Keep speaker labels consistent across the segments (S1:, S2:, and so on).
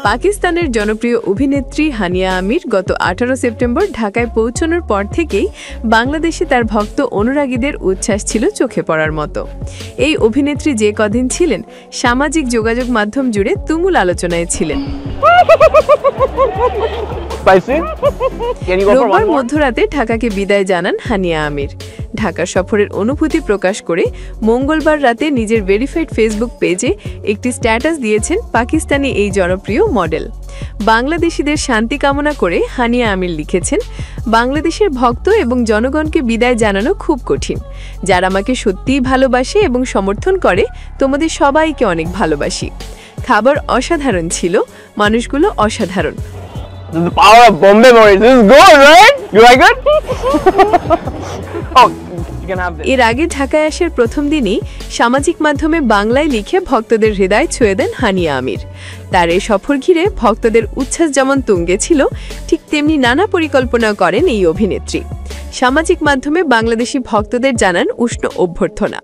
S1: পাকিস্তানের জনপ্রিয় অভিনেত্রী হানিয়া আমির গত 18 সেপ্টেম্বর ঢাকায় পৌঁছানোর পর থেকেই বাংলাদেশে তার ভক্ত অনুরাগীদের উচ্ছ্বাস ছিল চোখে পড়ার মতো। এই অভিনেত্রী যে কদিন ছিলেন সামাজিক যোগাযোগ মাধ্যম জুড়ে তুমুল আলোচনায় ছিলেন। রোববার মধ্যরাতে ঢাকাকে বিদায় জানান হানিয়া আমির। ঢাকা সফরের অনুভূতি প্রকাশ করে মঙ্গলবার রাতে নিজের ভেরিফাইড ফেসবুক পেজে একটি স্ট্যাটাস দিয়েছেন পাকিস্তানি এই জনপ্রিয় মডেল। বাংলাদেশিদের শান্তি কামনা করে হানিয়া আমির লিখেছেন, বাংলাদেশের ভক্ত এবং জনগণকে বিদায় জানানো খুব কঠিন। যারা আমাকে সত্যিই ভালোবাসে এবং সমর্থন করে, তোমাদের সবাইকে অনেক ভালোবাসি। খাবার অসাধারণ ছিল, মানুষগুলো অসাধারণ।
S2: The power of Bombay memories. This is good, right? You like it? Oh, you can have this.
S1: এর আগে ঢাকায় আসার প্রথম দিনই সামাজিক মাধ্যমে বাংলায় লিখে ভক্তদের হৃদয় ছুঁয়ে দেন হানিয়া আমির। তার এই সফর ঘিরে ভক্তদের উচ্ছ্বাস যেমন তুঙ্গে ছিল, ঠিক তেমনি নানা পরিকল্পনা করেন এই অভিনেত্রী। সামাজিক মাধ্যমে বাংলাদেশি ভক্তদের জানান উষ্ণ অভ্যর্থনা।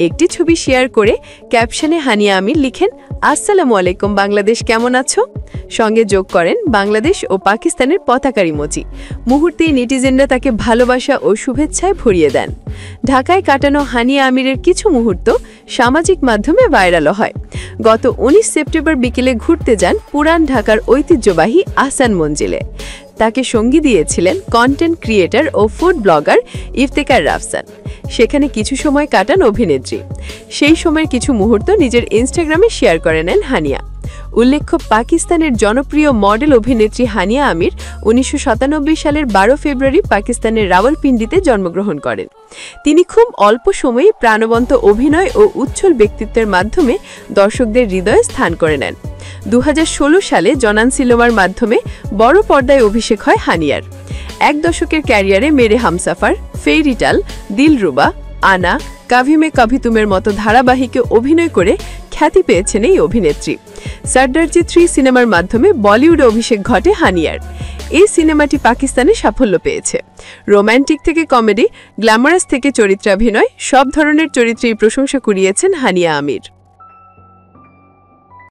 S1: একটি ছবি শেয়ার করে ক্যাপশনে হানিয়া আমির লিখেন, আসসালামু আলাইকুম বাংলাদেশ, কেমন আছো? সঙ্গে যোগ করেন বাংলাদেশ ও পাকিস্তানের পতাকার ইমোজি। মুহূর্তেই নেটিজেনরা তাকে ভালোবাসা ও শুভেচ্ছায় ভরিয়ে দেন। ঢাকায় কাটানো হানিয়া আমিরের কিছু মুহূর্ত সামাজিক মাধ্যমে ভাইরাল হয়। গত 19 সেপ্টেম্বর বিকেলে ঘুরতে যান পুরান ঢাকার ঐতিহ্যবাহী আহসান মঞ্জিলে। তাকে সঙ্গী দিয়েছিলেন কন্টেন্ট ক্রিয়েটর ও ফুড ব্লগার ইফতেখার রাফসান। সেখানে কিছু সময় কাটান অভিনেত্রী। সেই সময়ের কিছু মুহূর্ত নিজের ইনস্টাগ্রামে শেয়ার করে নেন হানিয়া। উল্লেখ্য, পাকিস্তানের জনপ্রিয় মডেল অভিনেত্রী হানিয়া আমির 1997 সালের 12 ফেব্রুয়ারি পাকিস্তানের রাওয়ালপিন্ডিতে জন্মগ্রহণ করেন। তিনি খুব অল্প সময়ে প্রাণবন্ত অভিনয় ও উজ্জ্বল ব্যক্তিত্বের মাধ্যমে দর্শকদের হৃদয়ে স্থান করে নেন। 2016 সালে জনান সিনেমার মাধ্যমে বড় পর্দায় অভিষেক হয় হানিয়ার। এক দশকের ক্যারিয়ারে মেরে হামসাফার, ফেইরিটাল, দিলরুবা, আনা, কাভি মে কভি তুমের মতো ধারাবাহিকে অভিনয় করে খ্যাতি পেয়েছেন এই অভিনেত্রী। সর্দারজি 3 সিনেমার মাধ্যমে বলিউডে অভিষেক ঘটে হানিয়ার। এই সিনেমাটি পাকিস্তানে সাফল্য পেয়েছে। রোম্যান্টিক থেকে কমেডি, গ্ল্যামারাস থেকে চরিত্রাভিনয়, সব ধরনের চরিত্রেই প্রশংসা কুড়িয়েছেন হানিয়া আমির।